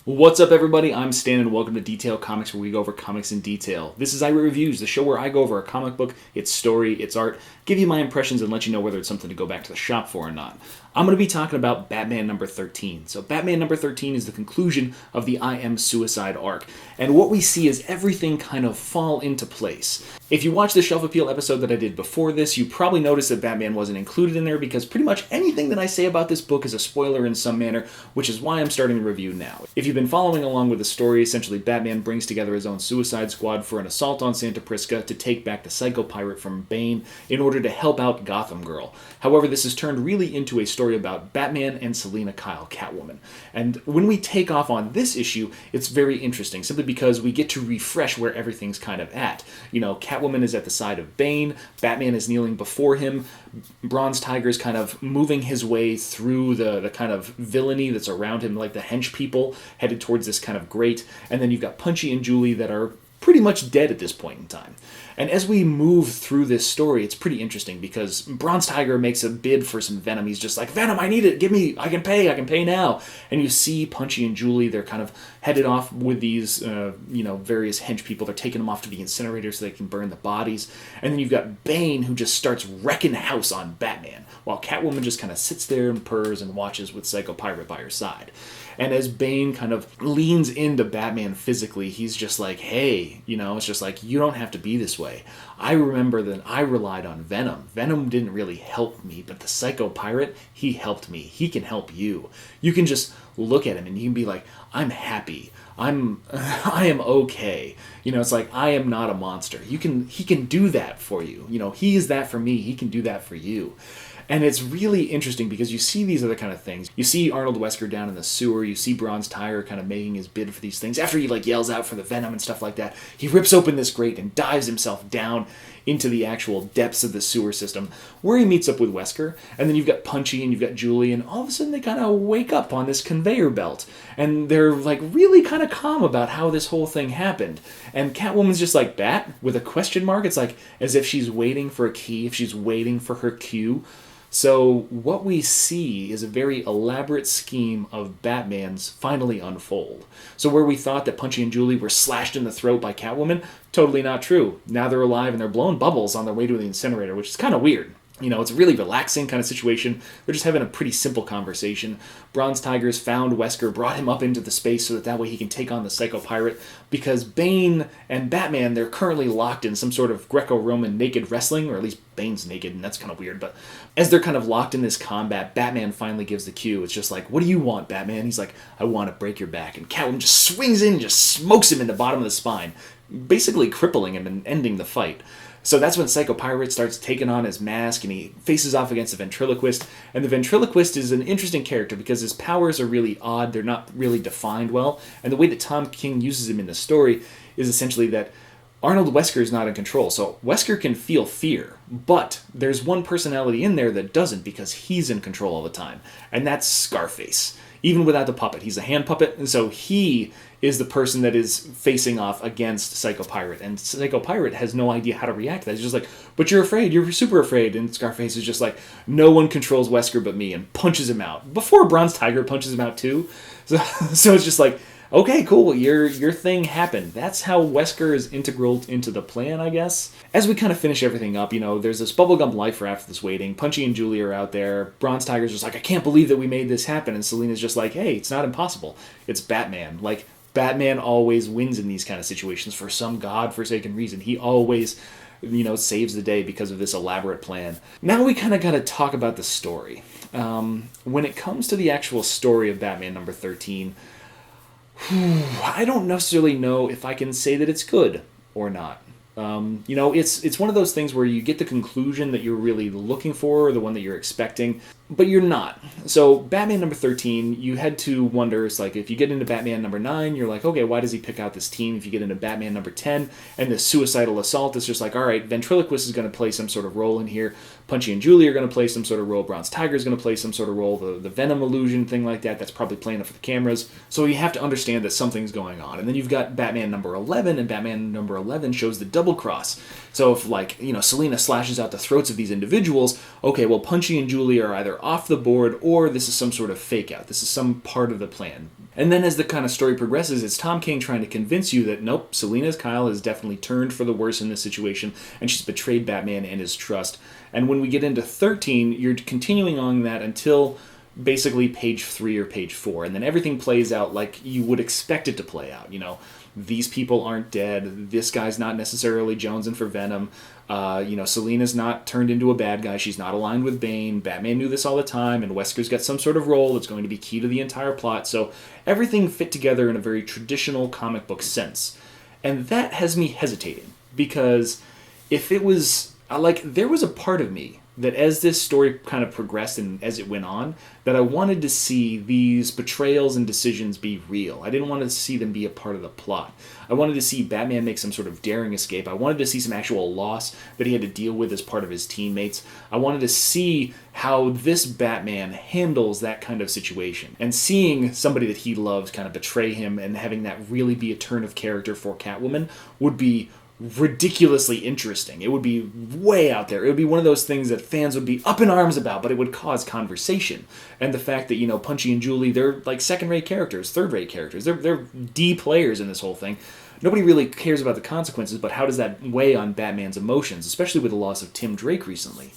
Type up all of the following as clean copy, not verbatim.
What's up, everybody? I'm Stan, and welcome to Detail Comics, where we go over comics in detail. This is iRate Reviews, the show where I go over a comic book, its story, its art, give you my impressions, and let you know whether it's something to go back to the shop for or not. I'm going to be talking about Batman number 13. So Batman number 13 is the conclusion of the I Am Suicide arc, and what we see is everything kind of fall into place. If you watched the Shelf Appeal episode that I did before this, you probably noticed that Batman wasn't included in there because pretty much anything that I say about this book is a spoiler in some manner, which is why I'm starting the review now. If you've been following along with the story, essentially Batman brings together his own Suicide Squad for an assault on Santa Prisca to take back the Psycho Pirate from Bane in order to help out Gotham Girl. However, this has turned really into a story about Batman and Selina Kyle, Catwoman. And when we take off on this issue, it's very interesting, simply because we get to refresh where everything's kind of at. You know, Catwoman is at the side of Bane, Batman is kneeling before him, Bronze Tiger's kind of moving his way through the kind of villainy that's around him, like the hench people, headed towards this kind of grate, and then you've got Punchy and Jewelee that are pretty much dead at this point in time. And as we move through this story, it's pretty interesting because Bronze Tiger makes a bid for some venom. He's just like, Venom, I need it, give me, I can pay now. And you see Punchy and Jewelee, they're kind of headed off with these, various hench people. They're taking them off to the incinerator so they can burn the bodies. And then you've got Bane, who just starts wrecking house on Batman, while Catwoman just kind of sits there and purrs and watches with Psycho Pirate by her side. And as Bane kind of leans into Batman physically, he's just like, hey, it's just like, you don't have to be this way. I remember that I relied on Venom. Venom didn't really help me, but the Psycho Pirate, he helped me. He can help you. You can just look at him and you can be like, I'm happy. I am okay. It's like, I am not a monster. He can do that for you. He is that for me. He can do that for you. And it's really interesting because you see these other kind of things. You see Arnold Wesker down in the sewer. You see Bronze Tiger kind of making his bid for these things. After he yells out for the venom and stuff like that, he rips open this grate and dives himself down into the actual depths of the sewer system, where he meets up with Wesker. And then you've got Punchy and you've got Jewelee, and all of a sudden they kind of wake up on this conveyor belt. And they're really kind of calm about how this whole thing happened. And Catwoman's just like, Bat? With a question mark? It's like as if she's waiting for a key, if she's waiting for her cue. So what we see is a very elaborate scheme of Batman's finally unfold. So where we thought that Punchy and Jewelee were slashed in the throat by Catwoman, totally not true. Now they're alive and they're blowing bubbles on their way to the incinerator, which is kind of weird. It's a really relaxing kind of situation. They're just having a pretty simple conversation. Bronze Tiger's found Wesker, brought him up into the space so that way he can take on the Psycho Pirate, because Bane and Batman, they're currently locked in some sort of Greco-Roman naked wrestling, or at least Bane's naked, and that's kind of weird, but as they're kind of locked in this combat, Batman finally gives the cue. It's just like, what do you want, Batman? He's like, I want to break your back. And Catwoman just swings in and just smokes him in the bottom of the spine, basically crippling him and ending the fight. So that's when Psycho Pirate starts taking on his mask and he faces off against the ventriloquist. And the ventriloquist is an interesting character because his powers are really odd. They're not really defined well. And the way that Tom King uses him in the story is essentially that Arnold Wesker is not in control. So Wesker can feel fear, but there's one personality in there that doesn't because he's in control all the time. And that's Scarface. Even without the puppet. He's a hand puppet, and so he is the person that is facing off against Psycho Pirate. And Psycho Pirate has no idea how to react to that. He's just like, but you're afraid, you're super afraid. And Scarface is just like, no one controls Wesker but me, and punches him out. Before Bronze Tiger punches him out too. So it's just like, okay, cool, your thing happened. That's how Wesker is integral into the plan, I guess. As we kind of finish everything up, there's this bubblegum life raft that's waiting. Punchy and Jewelee are out there. Bronze Tiger's just like, I can't believe that we made this happen. And Selina's just like, hey, it's not impossible. It's Batman. Batman always wins in these kind of situations for some godforsaken reason. He always, saves the day because of this elaborate plan. Now we kind of got to talk about the story. When it comes to the actual story of Batman number 13, I don't necessarily know if I can say that it's good or not. It's one of those things where you get the conclusion that you're really looking for, or the one that you're expecting, but you're not. So Batman number 13, you had to wonder, it's like if you get into Batman number 9, you're like, okay, why does he pick out this team? If you get into Batman number 10 and the suicidal assault, it's just like, all right, ventriloquist is going to play some sort of role in here. Punchy and Jewelee are going to play some sort of role. Bronze Tiger is going to play some sort of role. The Venom illusion thing like that's probably playing up for the cameras. So you have to understand that something's going on. And then you've got Batman number 11, and Batman number 11 shows the double cross. So if, like, Selina slashes out the throats of these individuals, okay, well, Punchy and Jewelee are either off the board or this is some sort of fake out. This is some part of the plan. And then as the kind of story progresses, it's Tom King trying to convince you that, nope, Selina's Kyle has definitely turned for the worse in this situation, and she's betrayed Batman and his trust. And when we get into 13, you're continuing on that until basically page 3 or page 4, and then everything plays out like you would expect it to play out. These people aren't dead. This guy's not necessarily jonesing for Venom. Selina's not turned into a bad guy. She's not aligned with Bane. Batman knew this all the time, and Wesker's got some sort of role that's going to be key to the entire plot. So everything fit together in a very traditional comic book sense. And that has me hesitating, because if it was, there was a part of me that as this story kind of progressed and as it went on, that I wanted to see these betrayals and decisions be real. I didn't want to see them be a part of the plot. I wanted to see Batman make some sort of daring escape. I wanted to see some actual loss that he had to deal with as part of his teammates. I wanted to see how this Batman handles that kind of situation. And seeing somebody that he loves kind of betray him and having that really be a turn of character for Catwoman would be ridiculously interesting. It would be way out there. It would be one of those things that fans would be up in arms about, but it would cause conversation. And the fact that, Punchy and Jewelee, they're like second-rate characters, third-rate characters. They're D players in this whole thing. Nobody really cares about the consequences, but how does that weigh on Batman's emotions, especially with the loss of Tim Drake recently?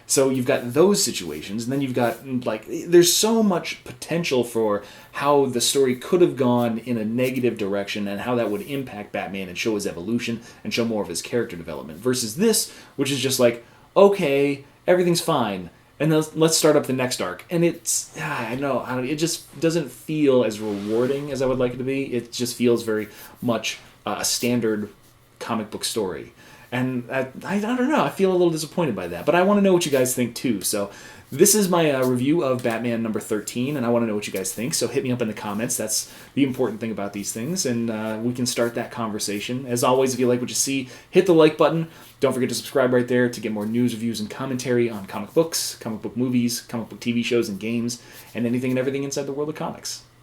So you've got those situations, and then you've got, there's so much potential for how the story could have gone in a negative direction and how that would impact Batman and show his evolution and show more of his character development. Versus this, which is just like, okay, everything's fine, and then let's start up the next arc. And it's, it just doesn't feel as rewarding as I would like it to be. It just feels very much a standard comic book story. And I don't know, I feel a little disappointed by that. But I want to know what you guys think too. So this is my review of Batman number 13, and I want to know what you guys think. So hit me up in the comments. That's the important thing about these things, and we can start that conversation. As always, if you like what you see, hit the like button. Don't forget to subscribe right there to get more news, reviews, and commentary on comic books, comic book movies, comic book TV shows and games, and anything and everything inside the world of comics.